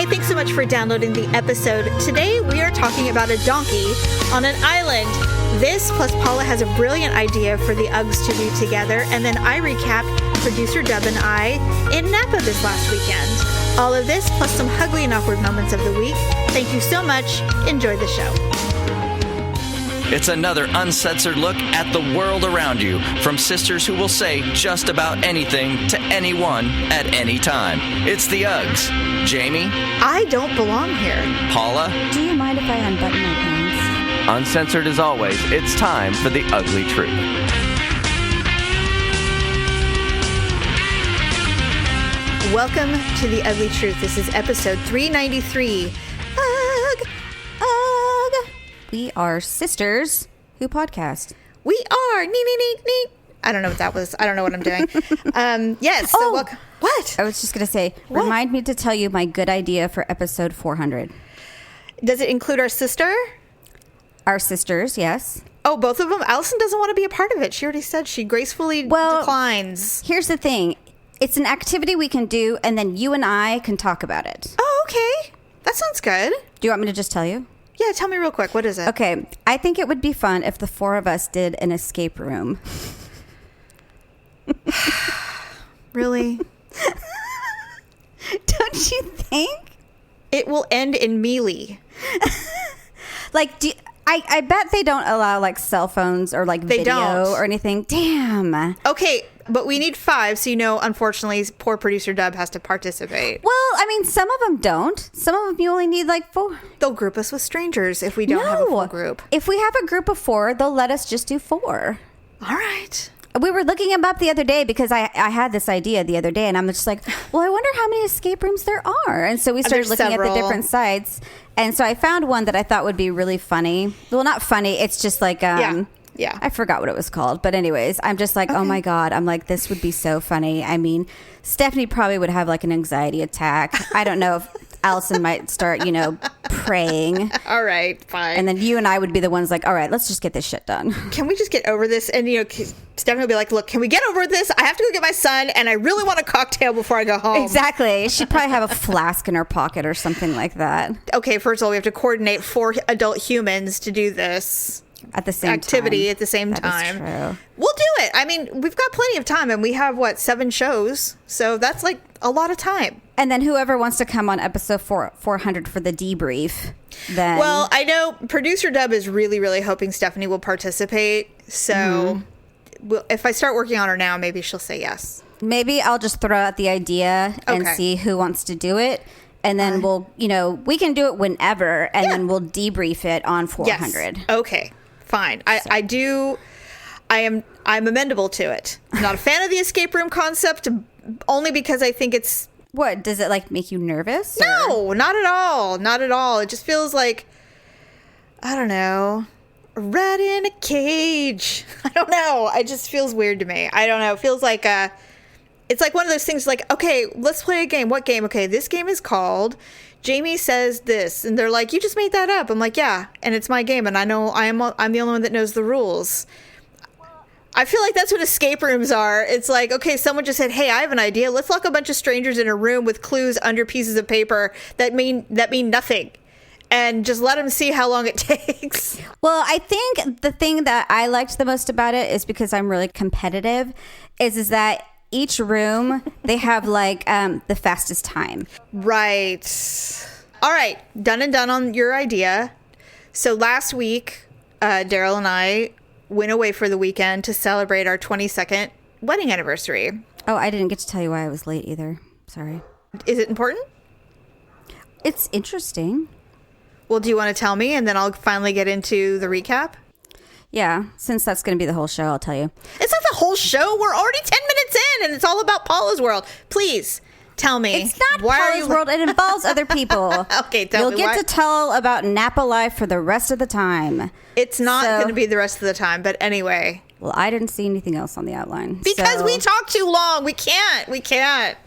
Hey, thanks so much for downloading the episode. Today, we are talking about a donkey on an island. This, plus Paula has a brilliant idea for the Uggs to do together, and then I recap producer Dub and I in Napa this last weekend. All of this, plus some ugly and awkward moments of the week. Thank you so much. Enjoy the show. It's another uncensored look at the world around you from sisters who will say just about anything to anyone at any time. It's the Uggs. Jamie? I don't belong here. Paula? Do you mind if I unbutton my pants? Uncensored as always, it's time for the ugly truth. Welcome to the Ugly Truth. This is episode 393. Ugh. We are sisters who podcast. We are. Nee. I don't know what that was. I don't know what I'm doing. Yes. So welcome. What? I was just going to say, remind me to tell you my good idea for episode 400. Does it include our sister? Our sisters, yes. Oh, both of them? Allison doesn't want to be a part of it. She already said she gracefully declines. Here's the thing. It's an activity we can do, and then you and I can talk about it. Oh, okay. That sounds good. Do you want me to just tell you? Yeah, tell me real quick. What is it? Okay. I think it would be fun if the four of us did an escape room. Really? Don't you think? It will end in melee. Like, I bet they don't allow, like, cell phones or, like, They video don't. or anything. Damn. Okay, but we need 5, so unfortunately, poor producer Dub has to participate. Well, I mean, some of them don't. Some of them you only need, like, 4. They'll group us with strangers if we don't have a full group. If we have a group of 4, they'll let us just do 4. All right. We were looking them up the other day because I had this idea the other day, and I'm just like, well, I wonder how many escape rooms there are. And so we started looking at the different sites. And so I found one that I thought would be really funny. Well, not funny. It's just like, Yeah. I forgot what it was called. But anyways, I'm just like, oh my God. I'm like, this would be so funny. I mean, Stephanie probably would have like an anxiety attack. I don't know if Allison might start, praying. All right, fine. And then you and I would be the ones like, all right, let's just get this shit done. Can we just get over this? And, Stephanie will be like, look, can we get over this? I have to go get my son, and I really want a cocktail before I go home. Exactly. She'd probably have a flask in her pocket or something like that. Okay, first of all, we have to coordinate 4 adult humans to do this at the same activity time. at the same That time. is true. We'll do it. I mean, we've got plenty of time, and we have 7 shows, so that's like a lot of time. And then whoever wants to come on episode 400 for the debrief, then... Well, I know producer Dub is really, really hoping Stephanie will participate, so if I start working on her now, maybe she'll say yes. Maybe I'll just throw out the idea and see who wants to do it. And then we'll, we can do it whenever, and then we'll debrief it on 400. Yes. Okay, fine. I'm amendable to it. I'm not a fan of the escape room concept, only because I think it's... What, does it, like, make you nervous? No, not at all. Not at all. It just feels like, I don't know, a rat in a cage. I don't know. It just feels weird to me. I don't know. It feels like it's like one of those things like, okay, let's play a game. What game? Okay, this game is called Jamie Says This. And they're like, you just made that up. I'm like, yeah, and it's my game, and I know I'm the only one that knows the rules. I feel like that's what escape rooms are. It's like, okay, someone just said, hey, I have an idea. Let's lock a bunch of strangers in a room with clues under pieces of paper that mean nothing. And just let them see how long it takes. Well, I think the thing that I liked the most about it is because I'm really competitive, is that each room, they have like the fastest time. Right. All right. Done and done on your idea. So last week, Daryl and I went away for the weekend to celebrate our 22nd wedding anniversary. Oh, I didn't get to tell you why I was late either. Sorry. Is it important? It's interesting. Well, do you want to tell me, and then I'll finally get into the recap? Yeah, since that's going to be the whole show, I'll tell you. It's not the whole show. We're already 10 minutes in, and it's all about Paula's world. Please, tell me. It's not Paula's world. It involves other people. Okay, tell me. You'll get to tell about Napa life for the rest of the time. It's not going to be the rest of the time, but anyway. Well, I didn't see anything else on the outline. Because we talk too long. We can't.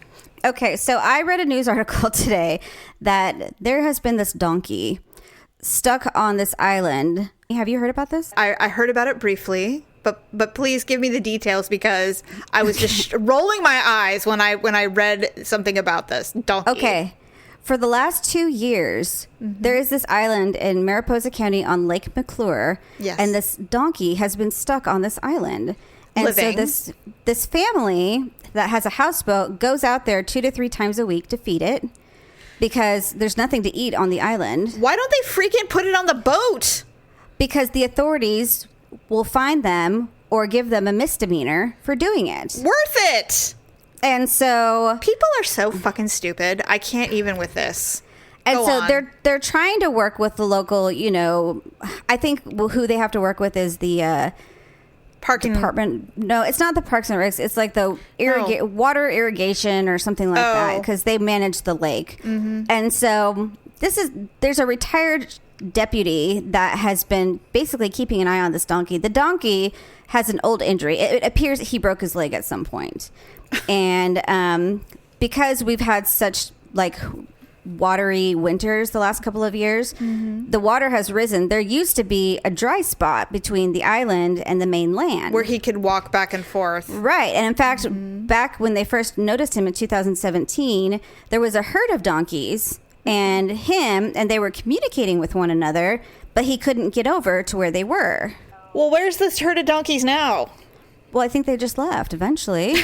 Okay, so I read a news article today that there has been this donkey stuck on this island. Have you heard about this? I heard about it briefly, but please give me the details, because I was just rolling my eyes when I read something about this donkey. Okay. for the last 2 years, there is this island in Mariposa County on Lake McClure. Yes. And this donkey has been stuck on this island. And Living. so this family that has a houseboat goes out there 2 to 3 times a week to feed it because there's nothing to eat on the island. Why don't they freaking put it on the boat? Because the authorities will find them or give them a misdemeanor for doing it. Worth it. And so People are so fucking stupid. I can't even with this. And Go so on. they're trying to work with the local, you know, I think who they have to work with is the Parking department. No, it's not the Parks and Recs. It's like the water irrigation or something like that because they manage the lake. And so there's a retired deputy that has been basically keeping an eye on this donkey. The donkey has an old injury. It appears he broke his leg at some point. And because we've had such like watery winters the last couple of years, the water has risen. There used to be a dry spot between the island and the main land where he could walk back and forth. Right. And in fact, back when they first noticed him in 2017, there was a herd of donkeys and they were communicating with one another, but he couldn't get over to where they were. Well, where's this herd of donkeys now? Well, I think they just left eventually.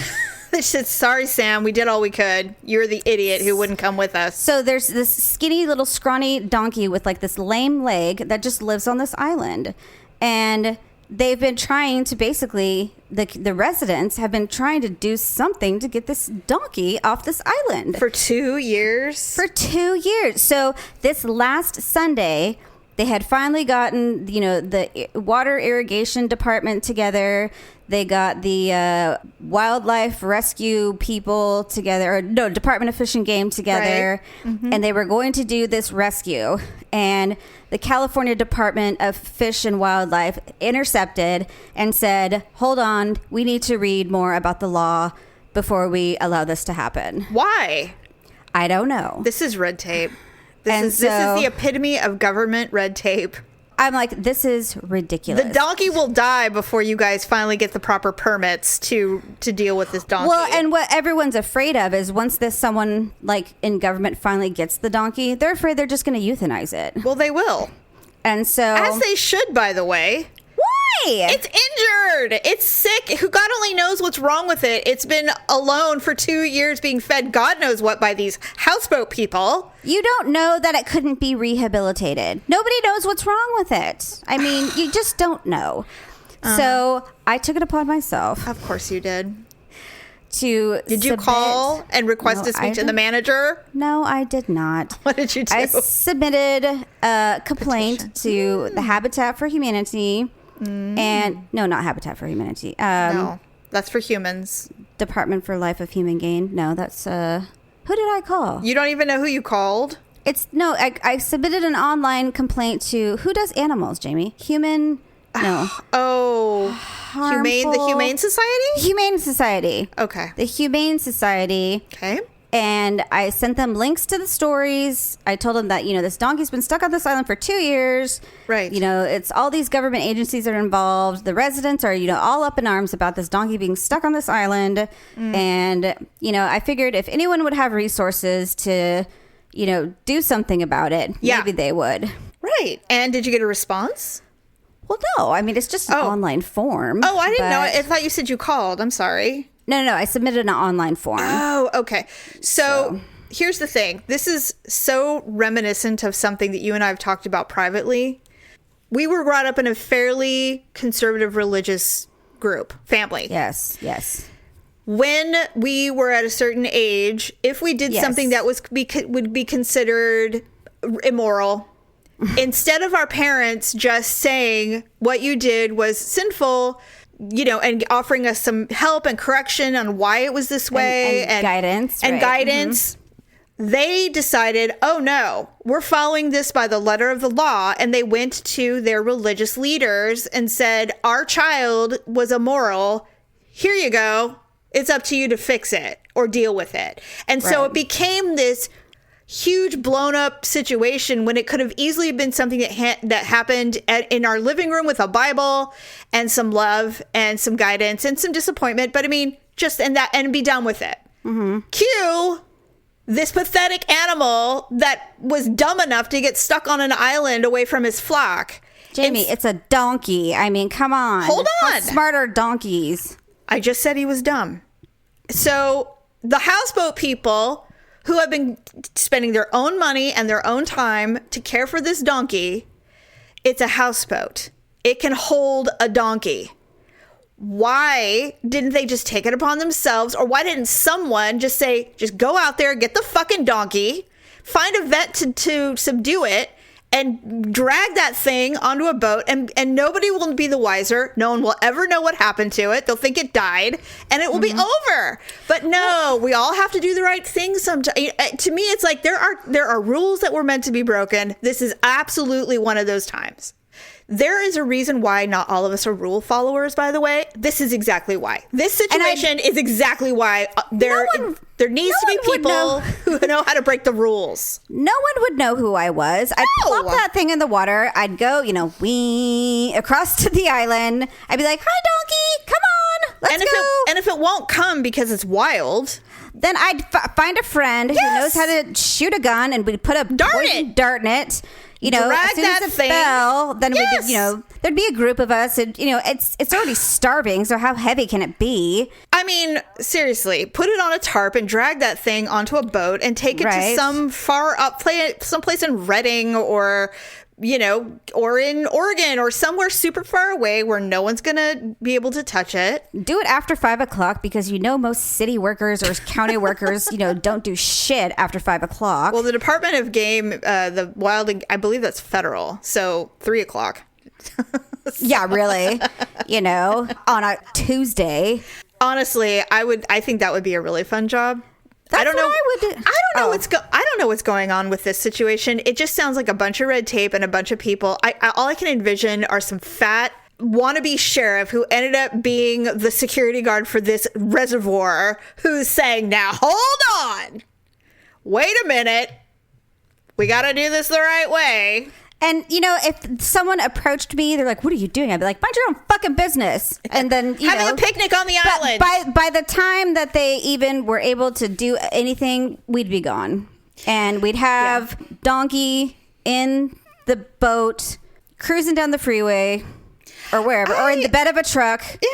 They said, sorry, Sam, we did all we could. You're the idiot who wouldn't come with us. So there's this skinny little scrawny donkey with like this lame leg that just lives on this island. And they've been trying to basically, the residents have been trying to do something to get this donkey off this island. For 2 years? For 2 years. So this last Sunday, they had finally gotten, you know, the water irrigation department together. They got the wildlife rescue people together, or no, Department of Fish and Game together, right. And they were going to do this rescue. And the California Department of Fish and Wildlife intercepted and said, hold on, we need to read more about the law before we allow this to happen. Why? I don't know. This is red tape. This is the epitome of government red tape. I'm like, this is ridiculous. The donkey will die before you guys finally get the proper permits to deal with this donkey. Well, and what everyone's afraid of is once someone like in government finally gets the donkey, they're afraid they're just going to euthanize it. Well, they will. And so, as they should, by the way. Why? It's injured. It's sick. Who God only knows what's wrong with it. It's been alone for 2 years being fed God knows what by these houseboat people. You don't know that it couldn't be rehabilitated. Nobody knows what's wrong with it. I mean, you just don't know. So I took it upon myself. Of course you did. Did you call and request to speak to the manager? No, I did not. What did you do? I submitted a complaint to the Habitat for Humanity and no, not Habitat for Humanity. No, that's for humans. Department for Life of Human Gain. No, that's who did I call? You don't even know who you called? I submitted an online complaint to who does animals, Jamie? Human. No. The Humane Society? Humane Society. Okay. The Humane Society. Okay. And I sent them links to the stories. I told them that, you know, this donkey's been stuck on this island for 2 years. Right. You know, it's all these government agencies are involved. The residents are, you know, all up in arms about this donkey being stuck on this island. And, you know, I figured if anyone would have resources to, you know, do something about it, maybe they would. Right. And did you get a response? Well, no. I mean, it's just an online form. Oh, I didn't know. I thought you said you called. I'm sorry. No. I submitted an online form. Oh, okay. So here's the thing. This is so reminiscent of something that you and I have talked about privately. We were brought up in a fairly conservative religious family. Yes. When we were at a certain age, if we did something that would be considered immoral, instead of our parents just saying what you did was sinful, you know, and offering us some help and correction on why it was this way and guidance. And guidance, they decided, oh no, we're following this by the letter of the law. And they went to their religious leaders and said, our child was immoral. Here you go. It's up to you to fix it or deal with it. And so it became this huge blown up situation when it could have easily been something that happened in our living room with a Bible and some love and some guidance and some disappointment. But I mean, and be done with it. Cue this pathetic animal that was dumb enough to get stuck on an island away from his flock. Jamie, it's a donkey. I mean, come on. Hold on. How smart are donkeys? I just said he was dumb. So the houseboat people who have been spending their own money and their own time to care for this donkey, it's a houseboat. It can hold a donkey. Why didn't they just take it upon themselves? Or why didn't someone just say, just go out there, get the fucking donkey, find a vet to subdue it, and drag that thing onto a boat, and nobody will be the wiser. No one will ever know what happened to it. They'll think it died, and it will be over. But no, we all have to do the right thing sometimes. To me, it's like there are rules that were meant to be broken. This is absolutely one of those times. There is a reason why not all of us are rule followers, by the way. This is exactly why. This situation is exactly why there needs to be people who know how to break the rules. No one would know who I was. I'd plop that thing in the water. I'd go, wee across to the island. I'd be like, hi, donkey, come on, let's go. And if it won't come because it's wild, then I'd find a friend who knows how to shoot a gun, and we'd put a poison dart in it. Drag as soon that as it thing. fell, then we did, there'd be a group of us, and it's already starving. So how heavy can it be? I mean, seriously, put it on a tarp and drag that thing onto a boat and take it to some far up someplace in Redding or in Oregon or somewhere super far away where no one's gonna be able to touch it. Do it after 5 o'clock because most city workers or county workers, don't do shit after 5 o'clock. Well, the Department of Game, the Wild, I believe that's federal, so 3 o'clock. Yeah, really. On a Tuesday. Honestly, I think that would be a really fun job. That's I don't know. what I would do. I don't know what's going on with this situation. It just sounds like a bunch of red tape and a bunch of people. All I can envision are some fat wannabe sheriff who ended up being the security guard for this reservoir who's saying, now hold on, wait a minute, we got to do this the right way. And, if someone approached me, they're like, what are you doing? I'd be like, mind your own fucking business. And then, having a picnic on the island. By the time that they even were able to do anything, we'd be gone. And we'd have Donkey in the boat, cruising down the freeway or wherever, or in the bed of a truck. Yeah.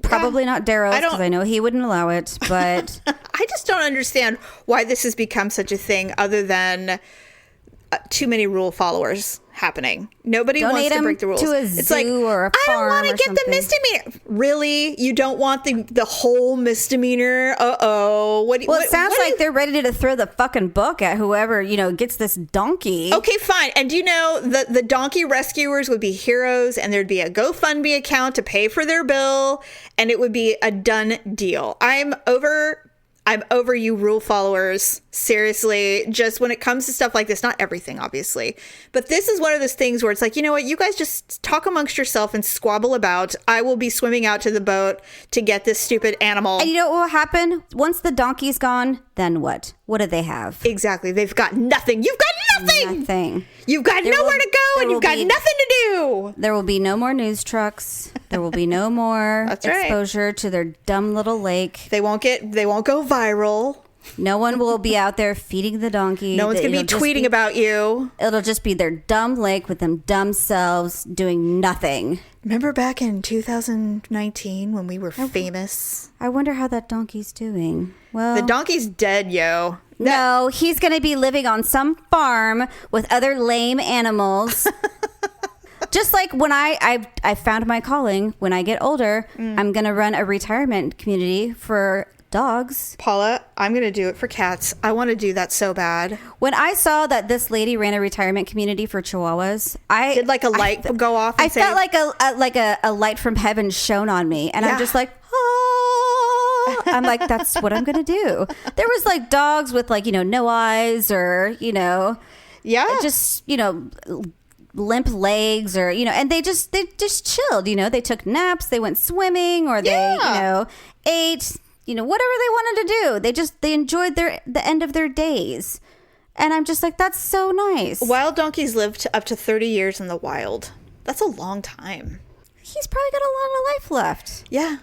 Probably not Daryl's because I know he wouldn't allow it. But I just don't understand why this has become such a thing other than too many rule followers happening. Nobody wants to break the rules. To a zoo or a farm. I don't want to get the misdemeanor. Really? You don't want the whole misdemeanor? It sounds like they're ready to throw the fucking book at whoever, gets this donkey. Okay, fine. And do you know the donkey rescuers would be heroes, and there'd be a GoFundMe account to pay for their bill, and it would be a done deal. I'm over you rule followers. Seriously, just when it comes to stuff like this, not everything, obviously, but this is one of those things where it's like, you know what, you guys just talk amongst yourself and squabble about. I will be swimming out to the boat to get this stupid animal. And you know what will happen? Once the donkey's gone, then what? What do they have? Exactly. They've got nothing. You've got nothing. Nothing. You've got nowhere to go, and you've got nothing to do. There will be no more news trucks. There will be no more exposure to their dumb little lake. They won't go viral. No one will be out there feeding the donkey. No one's going to be tweeting about you. It'll just be their dumb lake with them dumb selves doing nothing. Remember back in 2019 when we were famous? I wonder how that donkey's doing. Well, the donkey's dead, yo. No, he's going to be living on some farm with other lame animals. Just like when I found my calling, when I get older, I'm going to run a retirement community for dogs. Paula, I'm going to do it for cats. I want to do that so bad. When I saw that this lady ran a retirement community for chihuahuas, did like a light go off? I felt like a light from heaven shone on me, and I'm just like, oh. I'm like, that's what I'm going to do. There was like dogs with no eyes or just limp legs or and they just chilled. They took naps, they went swimming, or they ate. Whatever they wanted to do. They enjoyed the end of their days. And I'm just like, that's so nice. Wild donkeys live up to 30 years in the wild. That's a long time. He's probably got a lot of life left. Yeah.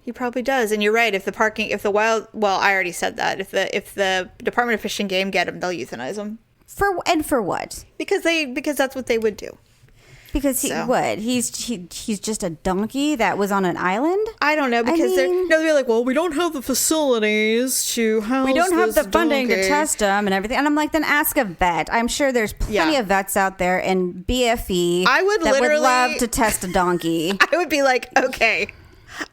He probably does. And you're right. If I already said that. If the Department of Fish and Game get him, they'll euthanize him. For what? Because that's what they would do. Because he would. He's just a donkey that was on an island? I don't know, because they're like, well, we don't have the facilities to house we don't have the funding donkey to test him and everything. And I'm like, then ask a vet. I'm sure there's plenty of vets out there in BFE that would love to test a donkey. I would be like, okay,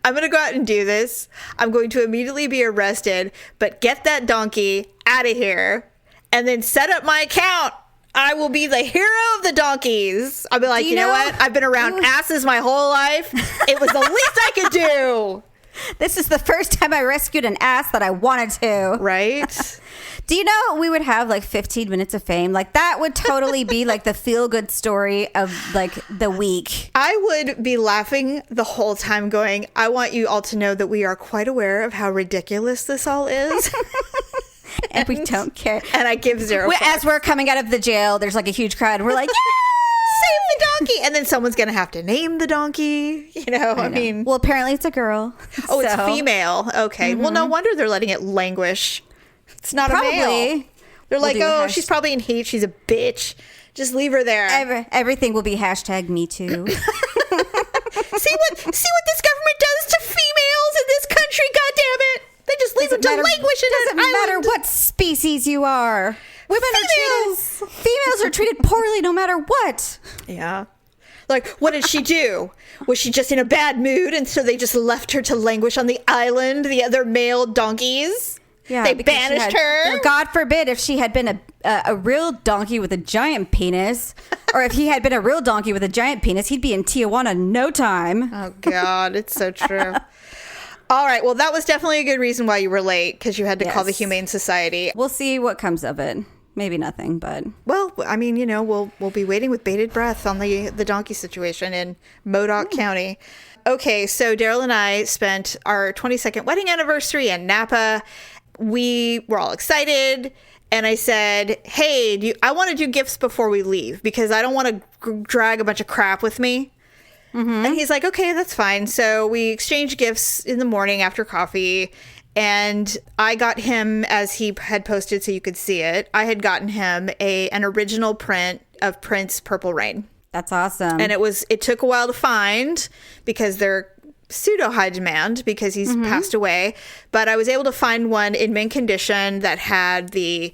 I'm going to go out and do this. I'm going to immediately be arrested, but get that donkey out of here and then set up my account. I will be the hero of the donkeys. I'll be like, you know what? I've been around asses my whole life. It was the least I could do. This is the first time I rescued an ass that I wanted to. Right? Do you know we would have like 15 minutes of fame? Like that would totally be like the feel-good story of like the week. I would be laughing the whole time going, I want you all to know that we are quite aware of how ridiculous this all is. And we don't care. And I give zero fucks. As we're coming out of the jail, there's like a huge crowd. And we're like, yeah! Save the donkey. And then someone's going to have to name the donkey. I mean. Well, apparently it's a girl. Oh, it's female. Okay. Mm-hmm. Well, no wonder they're letting it languish. It's not a male. They're like, she's probably in heat. She's a bitch. Just leave her there. Everything will be hashtag me too. See what this government does to females in this country, goddammit. They just leave them to languish in an island. Doesn't matter what species you are. Females are treated poorly no matter what. Yeah. Like, what did she do? Was she just in a bad mood and so they just left her to languish on the island, the other male donkeys? Yeah, they banished her. God forbid if she had been a real donkey with a giant penis, or if he had been a real donkey with a giant penis, he'd be in Tijuana in no time. Oh, God, it's so true. All right. Well, that was definitely a good reason why you were late, because you had to call the Humane Society. We'll see what comes of it. Maybe nothing, but... Well, I mean, we'll be waiting with bated breath on the donkey situation in Modoc County. Okay, so Daryl and I spent our 22nd wedding anniversary in Napa. We were all excited. And I said, hey, I want to do gifts before we leave, because I don't want to drag a bunch of crap with me. Mm-hmm. And he's like, okay, that's fine. So we exchanged gifts in the morning after coffee. And I got him, as he had posted so you could see it, I had gotten him an original print of Prince Purple Rain. That's awesome. And it took a while to find because they're pseudo high demand because he's passed away. But I was able to find one in mint condition that had the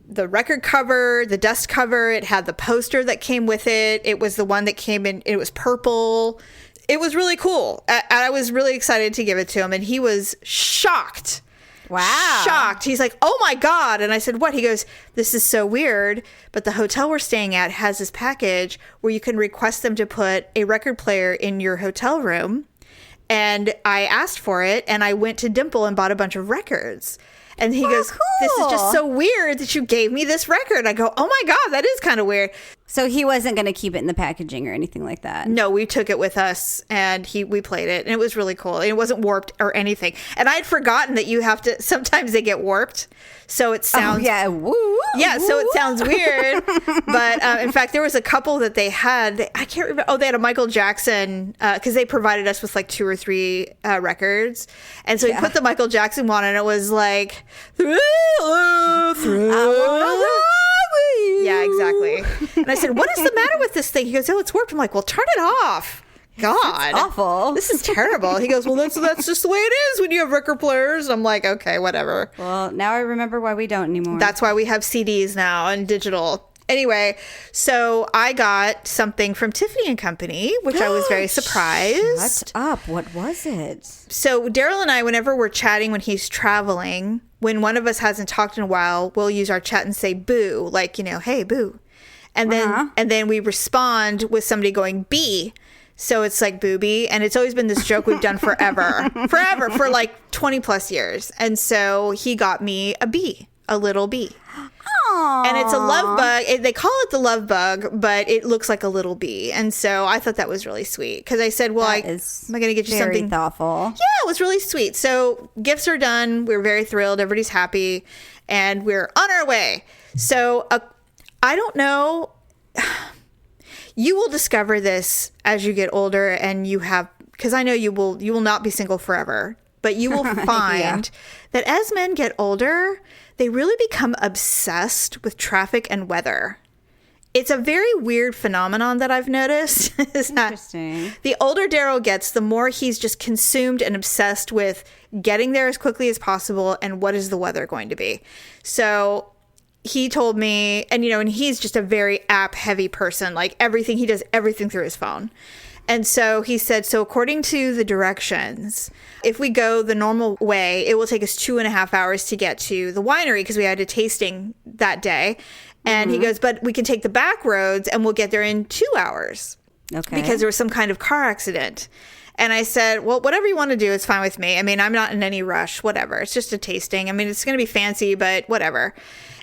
record cover, the dust cover. It had the poster that came with it. It was the one that came in. It was purple. It was really cool. I was really excited to give it to him. And he was shocked. Wow. Shocked. He's like, oh my God. And I said, what? He goes, this is so weird. But the hotel we're staying at has this package where you can request them to put a record player in your hotel room. And I asked for it. And I went to Dimple and bought a bunch of records. And he goes, cool. This is just so weird that you gave me this record. I go, oh my God, that is kind of weird. So he wasn't going to keep it in the packaging or anything like that? No, we took it with us and we played it. And it was really cool. And it wasn't warped or anything. And I had forgotten that you have to, sometimes they get warped. So it sounds... Oh, yeah. Woo, yeah, woo. so it sounds weird. But in fact, there was a couple that they had. I can't remember. Oh, they had a Michael Jackson, because they provided us with like 2 or 3 records. And so he put the Michael Jackson one and it was like... Yeah, exactly. And I said, what is the matter with this thing? He goes, oh, it's warped. I'm like, well, turn it off. God. That's awful. This is terrible. He goes, well, that's just the way it is when you have record players. I'm like, okay, whatever. Well, now I remember why we don't anymore. That's why we have CDs now and digital. Anyway, so I got something from Tiffany & Company, which I was very surprised. Shut up. What was it? So Daryl and I, whenever we're chatting when he's traveling, when one of us hasn't talked in a while, we'll use our chat and say boo, like, hey, boo. And then we respond with somebody going bee. So it's like booby. And it's always been this joke we've done forever, for like 20 plus years. And so he got me a bee, a little bee. Aww. And it's a love bug. They call it the love bug, but it looks like a little bee. And so I thought that was really sweet because I said, well, am I going to get you something thoughtful? Yeah, it was really sweet. So gifts are done. We're very thrilled. Everybody's happy and we're on our way. So I don't know. You will discover this as you get older and you have, because I know you will not be single forever. but you will find that as men get older, they really become obsessed with traffic and weather. It's a very weird phenomenon that I've noticed. Is that the older Daryl gets, the more he's just consumed and obsessed with getting there as quickly as possible and what is the weather going to be. So he told me, and and he's just a very app heavy person, like everything, he does everything through his phone. And so he said, so according to the directions, if we go the normal way, it will take us 2.5 hours to get to the winery because we had a tasting that day. And he goes, but we can take the back roads and we'll get there in 2 hours. Okay. Because there was some kind of car accident. And I said, well, whatever you want to do is fine with me. I mean, I'm not in any rush, whatever. It's just a tasting. I mean, it's going to be fancy, but whatever.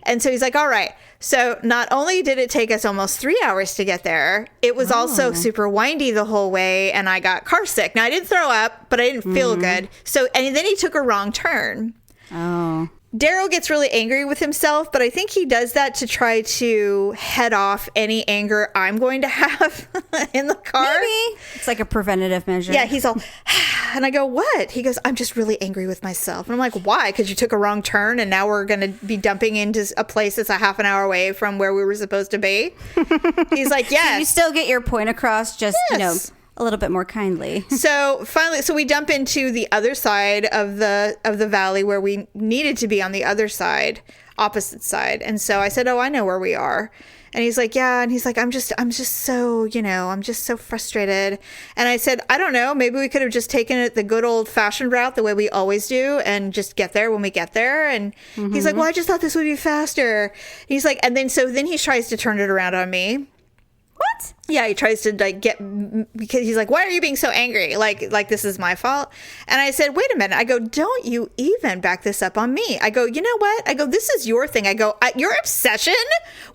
And so he's like, all right. So not only did it take us almost 3 hours to get there, it was also super windy the whole way. And I got car sick. Now, I didn't throw up, but I didn't feel good. So, and then he took a wrong turn. Oh. Daryl gets really angry with himself, but I think he does that to try to head off any anger I'm going to have in the car. Maybe. It's like a preventative measure. Yeah, he's all, and I go, what? He goes, I'm just really angry with myself. And I'm like, why? Because you took a wrong turn and now we're going to be dumping into a place that's a half an hour away from where we were supposed to be. He's like, yes. So you still get your point across, just, a little bit more kindly. So finally, we dump into the other side of the valley where we needed to be, on the other side, opposite side. And so I said, oh, I know where we are. And he's like, yeah. And he's like, I'm just so, I'm just so frustrated. And I said, I don't know, maybe we could have just taken it the good old fashioned route, the way we always do, and just get there when we get there. And he's like, well, I just thought this would be faster. He's like, and then he tries to turn it around on me. What? Yeah, he tries to because he's like, why are you being so angry? Like this is my fault. And I said, wait a minute. I go, don't you even back this up on me. I go, you know what? I go, this is your thing. I go, your obsession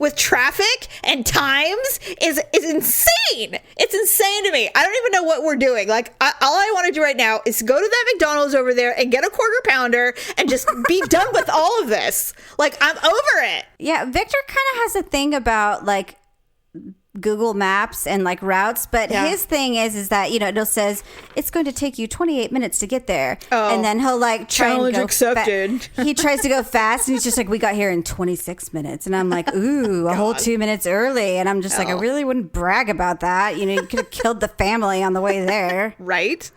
with traffic and times is insane. It's insane to me. I don't even know what we're doing. Like, all I want to do right now is go to that McDonald's over there and get a quarter pounder and just be done with all of this. Like, I'm over it. Yeah, Victor kind of has a thing about like Google Maps and like routes, but his thing is that it says it's going to take you 28 minutes to get there, and then he'll like try challenge and go accepted. He tries to go fast, and he's just like, we got here in 26 minutes, and I'm like, ooh, a whole 2 minutes early, and I'm just like, I really wouldn't brag about that. You could have killed the family on the way there, right?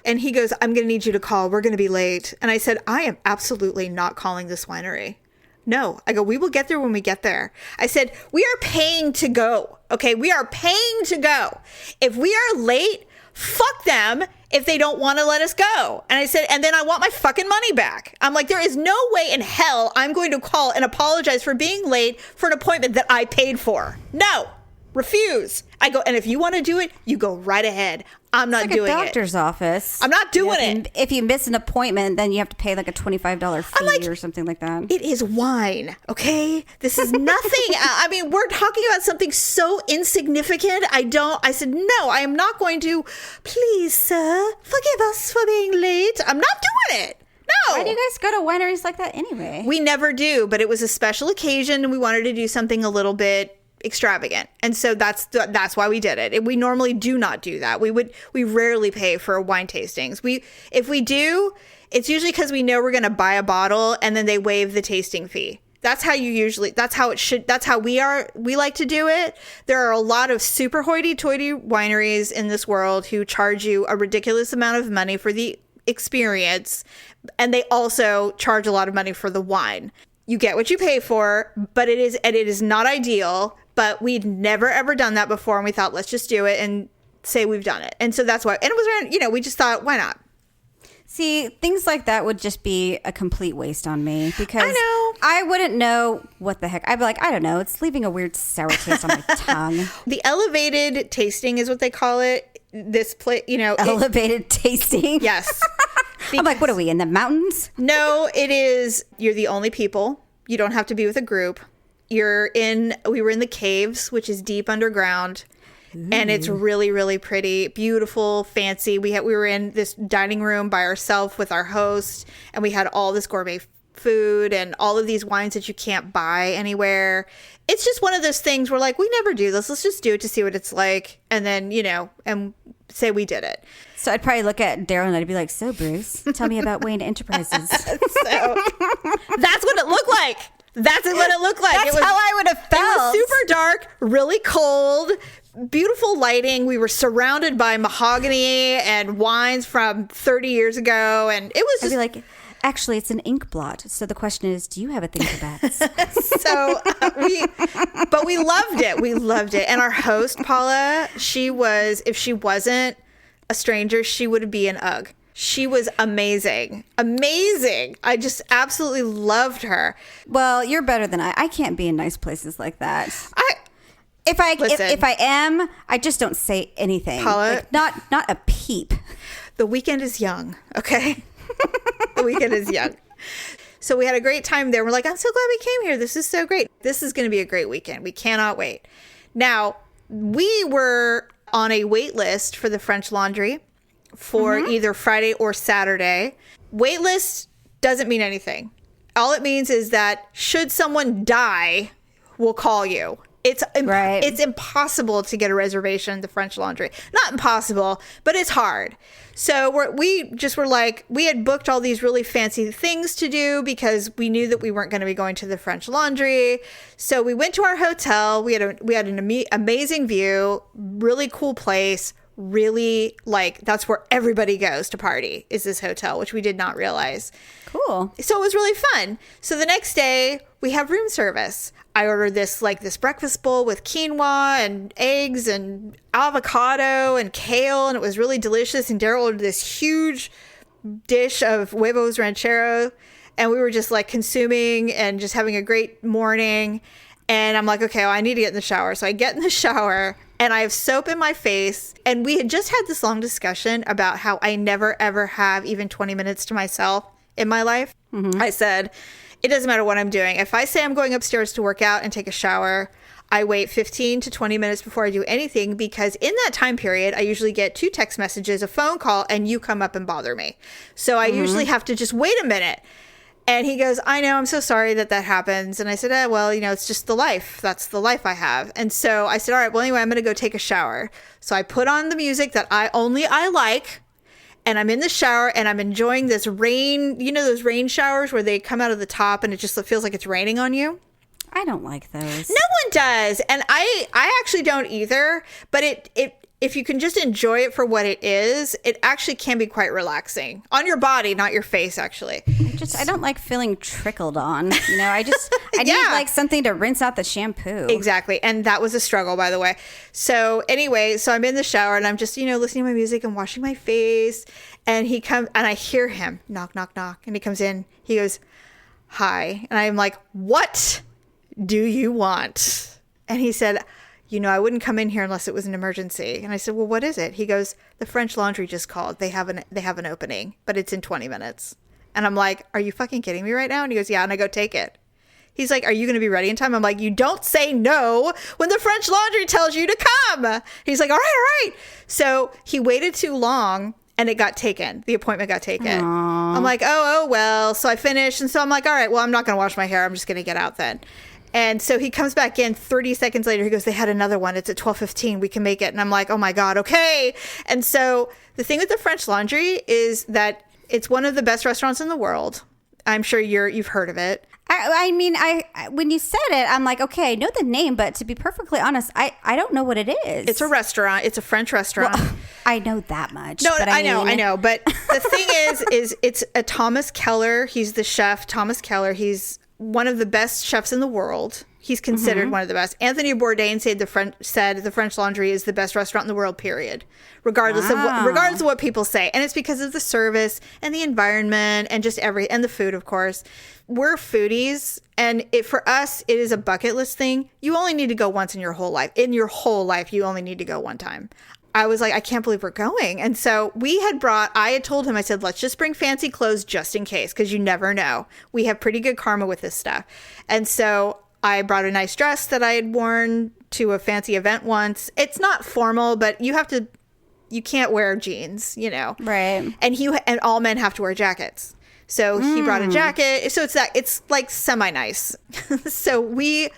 And he goes, I'm going to need you to call. We're going to be late. And I said, I am absolutely not calling this winery. No. I go, we will get there when we get there. I said, we are paying to go. Okay, we are paying to go. If we are late, fuck them if they don't want to let us go. And I said, and then I want my fucking money back. I'm like, there is no way in hell I'm going to call and apologize for being late for an appointment that I paid for. No. Refuse. I go, and if you want to do it, you go right ahead. I'm not doing it. It's like a doctor's office. I'm not doing it. If you miss an appointment, then you have to pay like a $25 fee or something like that. It is wine, okay? This is nothing. I mean, we're talking about something so insignificant. I said, no, I am not going to. Please, sir, forgive us for being late. I'm not doing it. No. Why do you guys go to wineries like that anyway? We never do, but it was a special occasion and we wanted to do something a little bit extravagant, and so that's why we did it. We normally do not do that. We rarely pay for wine tastings. If we do, it's usually because we know we're going to buy a bottle and then they waive the tasting fee. That's how we like to do it. There are a lot of super hoity-toity wineries in this world who charge you a ridiculous amount of money for the experience, and they also charge a lot of money for the wine. You get what you pay for, but it is not ideal. But we'd never ever done that before, and we thought, let's just do it and say we've done it. And so that's why. And it was around, we just thought, why not? See, things like that would just be a complete waste on me because I know. I wouldn't know what the heck. I'd be like, I don't know. It's leaving a weird sour taste on my tongue. The elevated tasting is what they call it. This place, elevated tasting. Yes. I'm like, what are we in the mountains? No, it is. You're the only people. You don't have to be with a group. We were in the caves, which is deep underground. Ooh. And it's really, really pretty, beautiful, fancy. We were in this dining room by ourselves with our host, and we had all this gourmet food and all of these wines that you can't buy anywhere. It's just one of those things where like, we never do this. Let's just do it to see what it's like. And then, and say we did it. So I'd probably look at Daryl and I'd be like, so Bruce, tell me about Wayne Enterprises. So that's what it looked like. That's what it looked like. That's how I would have felt. It was super dark, really cold, beautiful lighting. We were surrounded by mahogany and wines from 30 years ago. And it was just... I'd be like, actually, it's an ink blot. So the question is, do you have a thing for bats? But we loved it. We loved it. And our host, Paula, if she wasn't a stranger, she would be an Ugg. She was amazing. Amazing. I just absolutely loved her. Well, you're better than I can't be in nice places like that. If Listen. I am, I just don't say anything. Paula, like, not a peep. The weekend is young, okay? The weekend is young. So we had a great time there. We're like, I'm so glad we came here. This is so great. This is going to be a great weekend. We cannot wait. Now, we were on a wait list for the French Laundry for either Friday or Saturday. Wait list doesn't mean anything. All it means is that should someone die, we'll call you. It's impossible to get a reservation at the French Laundry. Not impossible, but it's hard. So we had booked all these really fancy things to do because we knew that we weren't going to be going to the French Laundry. So we went to our hotel. We had an amazing view, really cool place. Really, like, that's where everybody goes to party, is this hotel, which we did not realize. Cool. So it was really fun. So the next day we have room service. I ordered this breakfast bowl with quinoa and eggs and avocado and kale, and it was really delicious. And Daryl ordered this huge dish of huevos ranchero, and we were just like consuming and just having a great morning. And I'm like, okay, well, I need to get in the shower. So I get in the shower and I have soap in my face. And we had just had this long discussion about how I never, ever have even 20 minutes to myself in my life. I said, it doesn't matter what I'm doing. If I say I'm going upstairs to work out and take a shower, I wait 15 to 20 minutes before I do anything, because in that time period, I usually get 2 text messages, a phone call, and you come up and bother me. So I usually have to just wait a minute. And he goes, I know, I'm so sorry that happens. And I said, well, it's just the life. That's the life I have. And so I said, all right, well, anyway, I'm going to go take a shower. So I put on the music that I like. And I'm in the shower and I'm enjoying this rain. You know those rain showers where they come out of the top and it just feels like it's raining on you? I don't like those. No one does. And I actually don't either. But if you can just enjoy it for what it is, it actually can be quite relaxing on your body, not your face, actually. I don't like feeling trickled on. I need like something to rinse out the shampoo. Exactly. And that was a struggle, by the way. So anyway, I'm in the shower and I'm just, listening to my music and washing my face. And he comes and I hear him knock, knock, knock. And he comes in. He goes, hi. And I'm like, what do you want? And he said, I wouldn't come in here unless it was an emergency. And I said, well, what is it? He goes, the French Laundry just called. They have an opening, but it's in 20 minutes. And I'm like, are you fucking kidding me right now? And he goes, yeah. And I go, take it. He's like, are you going to be ready in time? I'm like, you don't say no when the French Laundry tells you to come. He's like, all right. So he waited too long and it got taken. The appointment got taken. Aww. I'm like, oh, well. So I finished. And so I'm like, all right, well, I'm not going to wash my hair. I'm just going to get out then. And so he comes back in 30 seconds later. He goes, they had another one. It's at 12:15. We can make it. And I'm like, oh my God. Okay. And so the thing with the French Laundry is that it's one of the best restaurants in the world. I'm sure you've heard of it. I mean, when you said it, I'm like, okay, I know the name, but to be perfectly honest, I don't know what it is. It's a restaurant. It's a French restaurant. Well, I know that much. No, but I know. But the thing is it's a Thomas Keller. He's the chef, Thomas Keller. He's one of the best chefs in the world. He's considered one of the best. Anthony Bourdain said the French Laundry is the best restaurant in the world, period. Regardless of what people say. And it's because of the service and the environment and just and the food, of course. We're foodies, and for us, it is a bucket list thing. You only need to go once in your whole life. In your whole life, you only need to go one time. I was like, I can't believe we're going. And so I had told him, I said, let's just bring fancy clothes just in case, because you never know. We have pretty good karma with this stuff. And so I brought a nice dress that I had worn to a fancy event once. It's not formal, but you can't wear jeans, Right. And all men have to wear jackets. So he brought a jacket. So it's like semi-nice. So we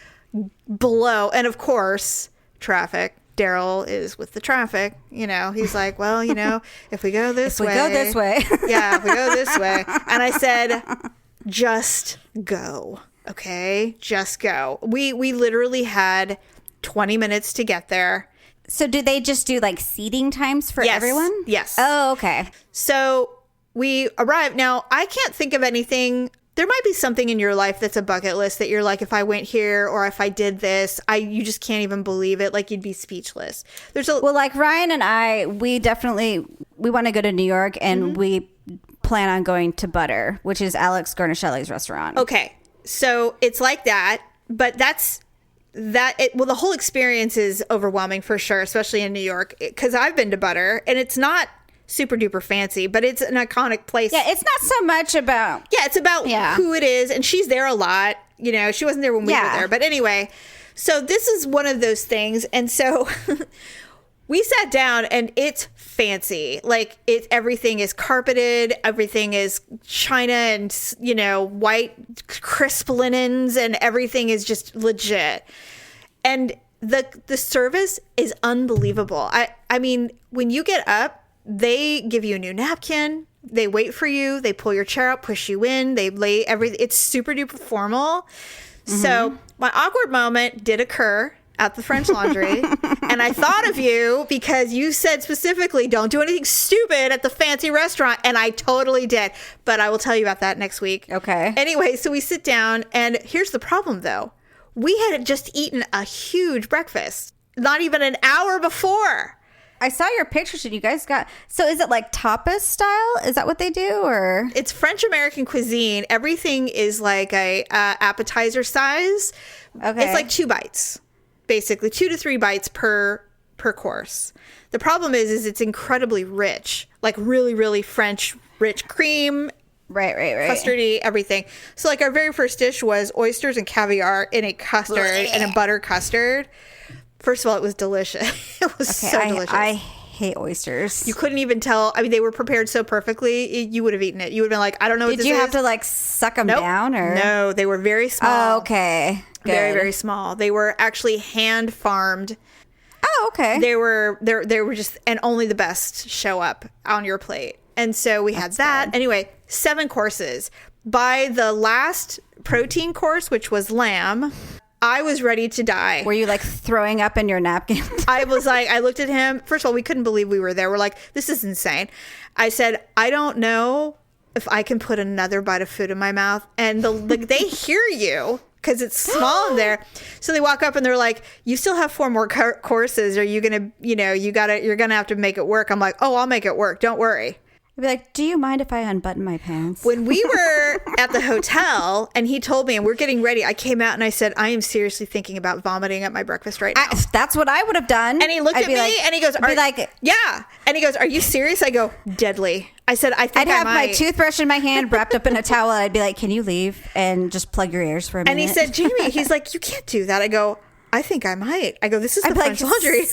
blow. And of course, traffic. Daryl is with the traffic. He's like, well, if we go this way. If we go this way. Yeah, if we go this way. And I said, just go. Okay, just go. We literally had 20 minutes to get there. So do they just do like seating times for everyone? Yes. Oh, okay. So we arrived. Now, I can't think of anything. There might be something in your life that's a bucket list that you're like, if I went here or if I did this, you just can't even believe it. Like, you'd be speechless. Well, like Ryan and I, we want to go to New York, and we plan on going to Butter, which is Alex Garnishelli's restaurant. Okay. So it's like that, but the whole experience is overwhelming for sure, especially in New York, because I've been to Butter, and it's not super duper fancy, but it's an iconic place. Yeah, it's not so much about... Yeah, it's about who it is, and she's there a lot. She wasn't there when we were there. But anyway, so this is one of those things, and so we sat down, and it's fancy. Like, everything is carpeted, everything is china and, white crisp linens, and everything is just legit. And the service is unbelievable. I mean, when you get up, they give you a new napkin. They wait for you. They pull your chair up, push you in. They lay everything. It's super duper formal. So my awkward moment did occur at the French Laundry. And I thought of you because you said specifically, don't do anything stupid at the fancy restaurant. And I totally did. But I will tell you about that next week. Okay. Anyway, so we sit down, and here's the problem though. We had just eaten a huge breakfast, not even an hour before. I saw your pictures and you guys so is it like tapas style? Is that what they do, or? It's French American cuisine. Everything is like a appetizer size. Okay. It's like 2 bites, basically 2 to 3 bites per course. The problem is it's incredibly rich, like really, really French rich cream. Right. Custardy, everything. So like our very first dish was oysters and caviar in a custard, and a butter custard. First of all, it was delicious. It was so delicious. I hate oysters. You couldn't even tell. I mean, they were prepared so perfectly. You would have eaten it. You would have been like, I don't know what this is. Did you have to like suck them down, or? No, they were very small. Oh, okay. Good. Very, very small. They were actually hand farmed. Oh, okay. They were just, and only the best show up on your plate. And so we had that. Good. Anyway, 7 courses. By the last protein course, which was lamb, I was ready to die. Were you like throwing up in your napkin? I was like, I looked at him. First of all, we couldn't believe we were there. We're like, this is insane. I said, I don't know if I can put another bite of food in my mouth. And they hear you because it's small in there. So they walk up and they're like, you still have 4 more courses. Are you going to, you're going to have to make it work. I'm like, oh, I'll make it work. Don't worry. I'd be like, do you mind if I unbutton my pants? When we were at the hotel and he told me, and we're getting ready, I came out and I said, I am seriously thinking about vomiting at my breakfast right now. That's what I would have done. And he looked at me and he goes, yeah. And he goes, are you serious? I go, deadly. I said, I think I'd have my toothbrush in my hand wrapped up in a towel. I'd be like, can you leave and just plug your ears for a minute? And he said, Jamie, he's like, you can't do that. I go, I think I might. I go, this is the French Laundry.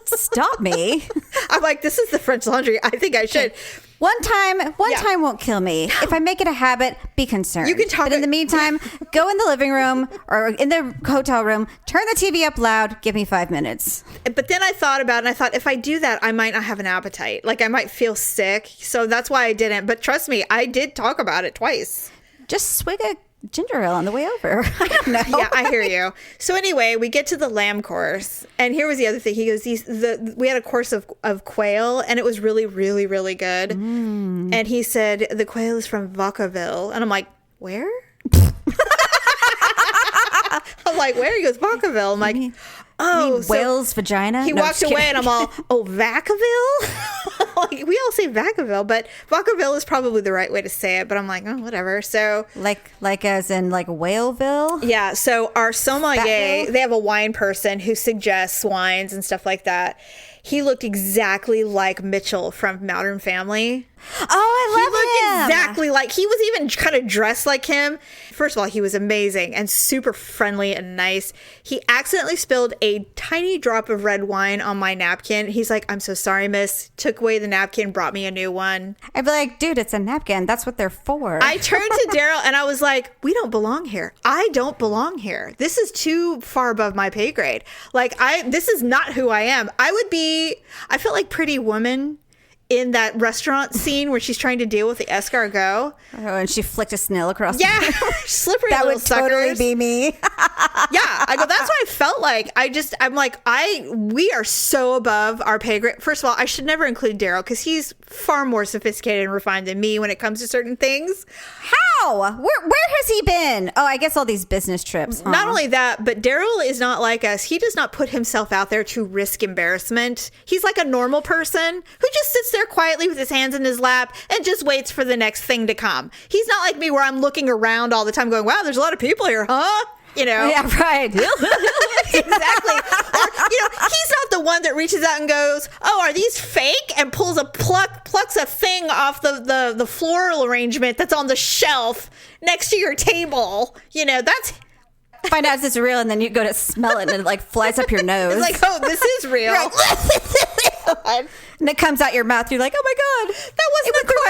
Stop me. I'm like, this is the French Laundry. I think I should. One time won't kill me. If I make it a habit, be concerned. You can talk. But in the meantime, go in the living room or in the hotel room, turn the TV up loud, give me 5 minutes. But then I thought about it, and I thought, if I do that, I might not have an appetite. Like, I might feel sick. So that's why I didn't. But trust me, I did talk about it twice. Just swig a ginger ale on the way over. I don't know. Yeah, I hear you. So anyway, we get to the lamb course, and here was the other thing. He goes, we had a course of quail, and it was really, really, really good. And he said, the quail is from Vacaville. And I'm like, where? I'm like, where? He goes, Vacaville. I'm like, oh, whale's vagina? He walked away and I'm all, oh, Vacaville? Like, we all say Vacaville, but Vacaville is probably the right way to say it, but I'm like, oh, whatever. So like as in like Whaleville? Yeah. So our sommelier, they have a wine person who suggests wines and stuff like that. He looked exactly like Mitchell from Modern Family. Oh, I love him. He looked exactly like, he was even kind of dressed like him. first of all, he was amazing and super friendly and nice. He accidentally spilled a tiny drop of red wine on my napkin. He's like, I'm so sorry, miss. Took away the napkin, brought me a new one. I'd be like, dude, it's a napkin. That's what they're for. I turned to Daryl and I was like, we don't belong here. I don't belong here. This is too far above my pay grade. Like, this is not who I am. I felt like Pretty Woman in that restaurant scene where she's trying to deal with the escargot. Oh, and she flicked a snail across Yeah, the slippery that little would totally suckers. be me. Yeah, I go, that's what I felt like. I'm like, we are so above our pay grade. First of all, I should never include Daryl because he's far more sophisticated and refined than me when it comes to certain things. How? Where has he been? Oh, I guess all these business trips. Huh? Not only that, but Daryl is not like us. He does not put himself out there to risk embarrassment. He's like a normal person who just sits there quietly with his hands in his lap and just waits for the next thing to come. He's not like me where I'm looking around all the time going, wow, there's a lot of people here, huh? You know? Yeah, right. Exactly. Or, he's not the one that reaches out and goes, oh, are these fake? And plucks a thing off the floral arrangement that's on the shelf next to your table. That's... Find out if it's real, and then you go to smell it, and it like flies up your nose. It's like, oh, this is real. And it comes out your mouth. You're like, oh my god, that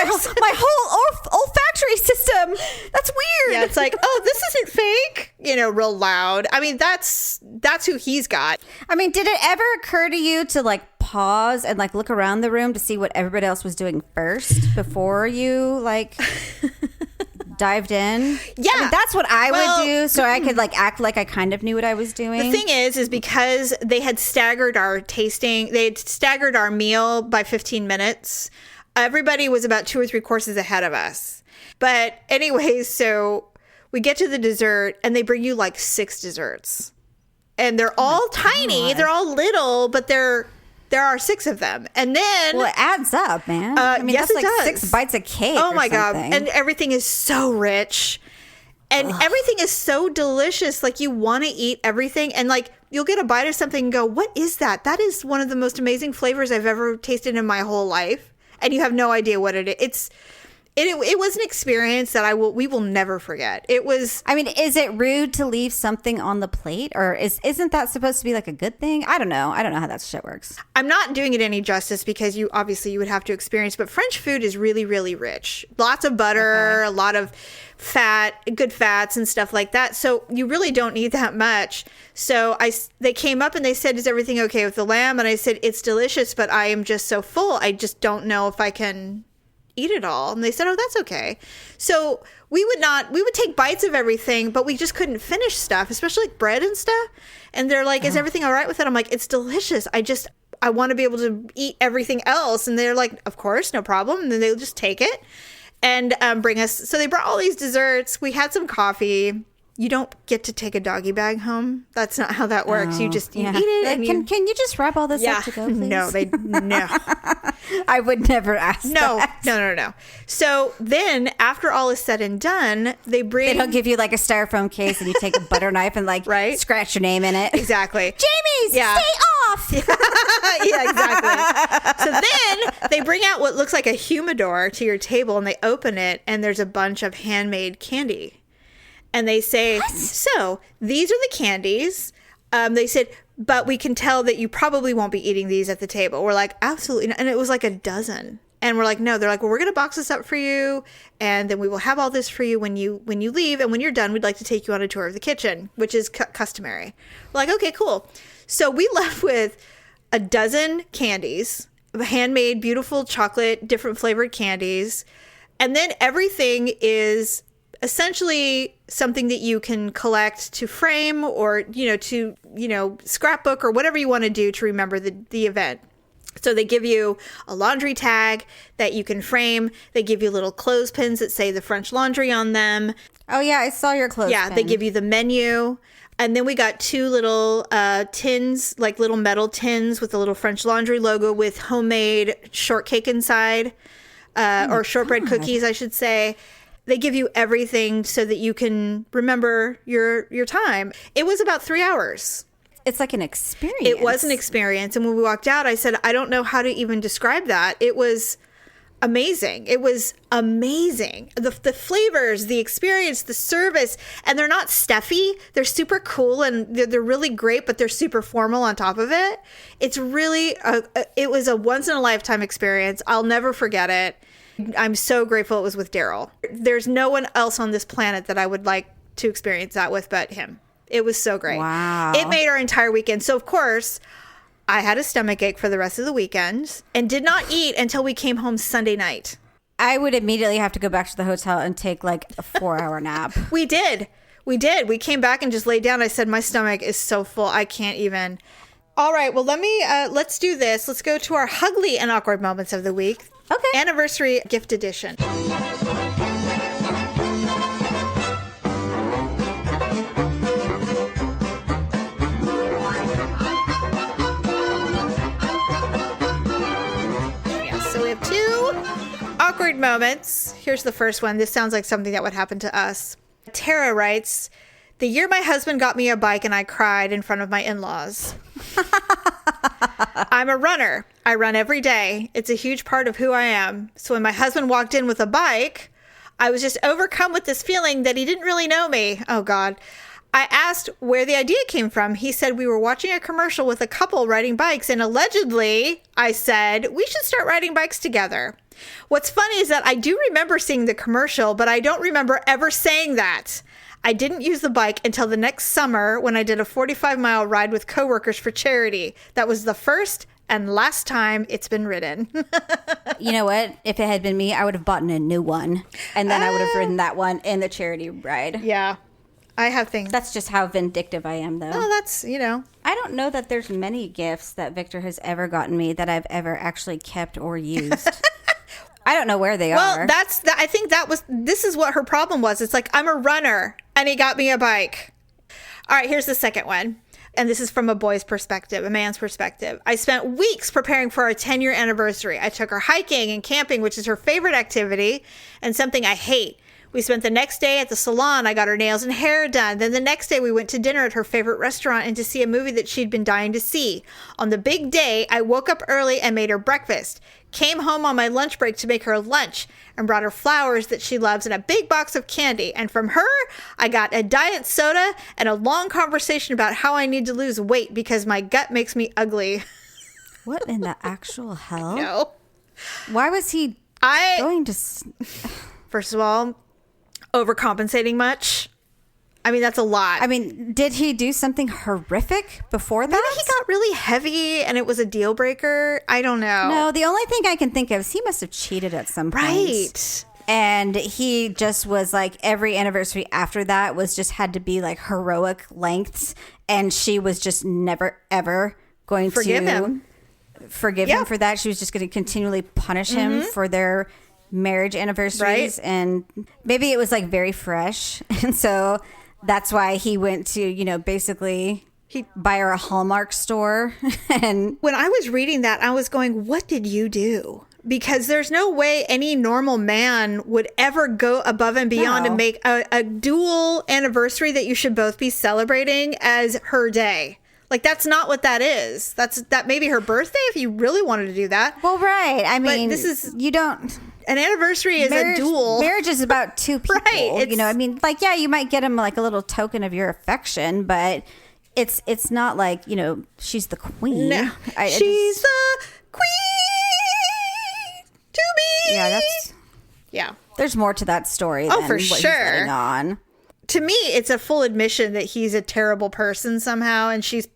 wasn't my whole olfactory system. That's weird. Yeah, it's like, oh, this isn't fake. Real loud. I mean, that's who he's got. I mean, did it ever occur to you to like pause and like look around the room to see what everybody else was doing first before you like dived in? Yeah. I mean, that's what I would do, so I could like act like I kind of knew what I was doing. The thing is because they had staggered our tasting, they had staggered our meal by 15 minutes. Everybody was about 2 or 3 courses ahead of us. But anyways, so we get to the dessert and they bring you like 6 desserts. And they're all tiny. God. They're all little, but there are 6 of them. And then... Well, it adds up, man. I mean, yes, that's it like does. 6 bites of cake. Oh, my God. Something. And everything is so rich. And everything is so delicious. Like, you want to eat everything. And, like, you'll get a bite of something and go, what is that? That is one of the most amazing flavors I've ever tasted in my whole life. And you have no idea what it is. It was an experience that we will never forget. It was. I mean, is it rude to leave something on the plate, or isn't that supposed to be like a good thing? I don't know how that shit works. I'm not doing it any justice because you would have to experience. But French food is really, really rich. Lots of butter, a lot of fat, good fats and stuff like that. So you really don't need that much. So they came up and they said, "Is everything okay with the lamb?" And I said, "It's delicious, but I am just so full. I just don't know if I can eat it all." And they said, "Oh, that's okay." So we would take bites of everything, but we just couldn't finish stuff, especially like bread and stuff. And they're like, "Is everything all right with it?" I'm like, "It's delicious. I want to be able to eat everything else." And they're like, "Of course, no problem." And then they'll just take it and bring us. So they brought all these desserts. We had some coffee. You don't get to take a doggy bag home. That's not how that works. You just eat it. And can you just wrap all this up to go, please? No. I would never ask that. No. So then, after all is said and done, they don't give you like a styrofoam case and you take a butter knife and like scratch your name in it. Exactly. Jamie's, stay off. Yeah, exactly. So then they bring out what looks like a humidor to your table and they open it and there's a bunch of handmade candy. And they say, "So these are the candies." They said, "But we can tell that you probably won't be eating these at the table." We're like, "Absolutely not." And it was like a dozen. And we're like, "No." They're like, "Well, we're going to box this up for you. And then we will have all this for you when you leave. And when you're done, we'd like to take you on a tour of the kitchen," which is customary. We're like, "Okay, cool." So we left with a dozen candies, handmade, beautiful chocolate, different flavored candies. And then everything is essentially something that you can collect to frame or, to scrapbook or whatever you want to do to remember the event. So they give you a laundry tag that you can frame. They give you little clothespins that say the French Laundry on them. Oh, yeah, I saw your clothespin. Yeah, they give you the menu. And then we got 2 little tins, like little metal tins with the little French Laundry logo with homemade shortcake inside, or shortbread cookies, I should say. They give you everything so that you can remember your time. It was about 3 hours. It's like an experience. It was an experience. And when we walked out, I said, I don't know how to even describe that. It was amazing. It was amazing. The flavors, the experience, the service, and they're not stuffy. They're super cool and they're really great, but they're super formal on top of it. It's really, it was a once in a lifetime experience. I'll never forget it. I'm so grateful it was with Daryl. There's no one else on this planet that I would like to experience that with but him. It was so great. Wow. It made our entire weekend. So of course, I had a stomach ache for the rest of the weekend and did not eat until we came home Sunday night. I would immediately have to go back to the hotel and take like a 4-hour nap. We did. We came back and just laid down. I said, my stomach is so full. I can't even. All right. Well, let's do this. Let's go to our Ugly and awkward moments of the week. Okay. Anniversary gift edition. So we have 2 awkward moments. Here's the first one. This sounds like something that would happen to us. Tara writes, the year my husband got me a bike and I cried in front of my in-laws. I'm a runner. I run every day. It's a huge part of who I am. So when my husband walked in with a bike, I was just overcome with this feeling that he didn't really know me. Oh, God. I asked where the idea came from. He said we were watching a commercial with a couple riding bikes, and allegedly, I said, we should start riding bikes together. What's funny is that I do remember seeing the commercial, but I don't remember ever saying that. I didn't use the bike until the next summer when I did a 45-mile ride with coworkers for charity. That was the first and last time it's been ridden. You know what? If it had been me, I would have bought a new one, and then I would have ridden that one in the charity ride. Yeah. I have things. That's just how vindictive I am, though. Oh, that's, I don't know that there's many gifts that Victor has ever gotten me that I've ever actually kept or used. I don't know where they are. Well, I think this is what her problem was. It's like, I'm a runner and he got me a bike. All right, here's the second one. And this is from a boy's perspective, a man's perspective. I spent weeks preparing for our 10-year anniversary. I took her hiking and camping, which is her favorite activity and something I hate. We spent the next day at the salon. I got her nails and hair done. Then the next day we went to dinner at her favorite restaurant and to see a movie that she'd been dying to see. On the big day, I woke up early and made her breakfast. Came home on my lunch break to make her lunch and brought her flowers that she loves and a big box of candy. And from her, I got a diet soda and a long conversation about how I need to lose weight because my gut makes me ugly. What in the actual hell? No. Why was he going to... First of all, overcompensating much? I mean, that's a lot. I mean, did he do something horrific before that? Maybe he got really heavy and it was a deal breaker. I don't know. No, the only thing I can think of is he must have cheated at some point. Right. And he just was like, every anniversary after that was just had to be like heroic lengths. And she was just never, ever going forgive him for that. She was just going to continually punish him for their marriage anniversaries. Right. And maybe it was like very fresh. And so that's why he went to, basically buy her a Hallmark store. And when I was reading that, I was going, what did you do? Because there's no way any normal man would ever go above and beyond and make a dual anniversary that you should both be celebrating as her day. Like, that's not what that is. That may be her birthday if you really wanted to do that. Well, right. I mean, but this is... You don't... An anniversary is a duel. Marriage is about two people. Right. I mean, like, yeah, you might get him like a little token of your affection, but it's not like, she's the queen. No. She's the queen to me. Yeah. There's more to that story than for what he's sure. letting on. To me, it's a full admission that he's a terrible person somehow, and she's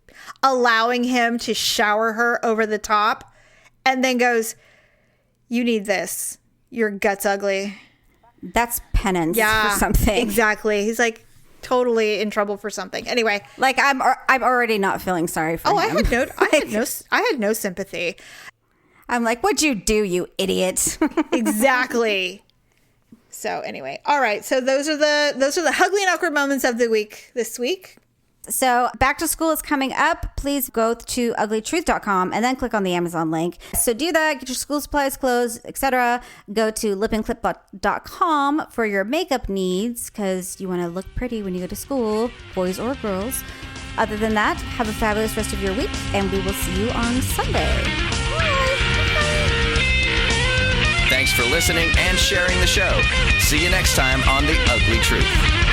allowing him to shower her over the top, and then goes, "You need this. Your gut's ugly." That's penance for something. Exactly. He's like totally in trouble for something. Anyway, like I'm already not feeling sorry for him. I had no sympathy. I'm like, what'd you do, you idiot? Exactly. So anyway, all right. So those are the ugly and awkward moments of the week this week. So back to school is coming up. Please go to uglytruth.com and then click on the Amazon link. So do that, get your school supplies, clothes, etc. Go to lipandclip.com for your makeup needs because you want to look pretty when you go to school, boys or girls. Other than that, have a fabulous rest of your week and we will see you on Sunday. Bye. Thanks for listening and sharing the show. See you next time on The Ugly Truth.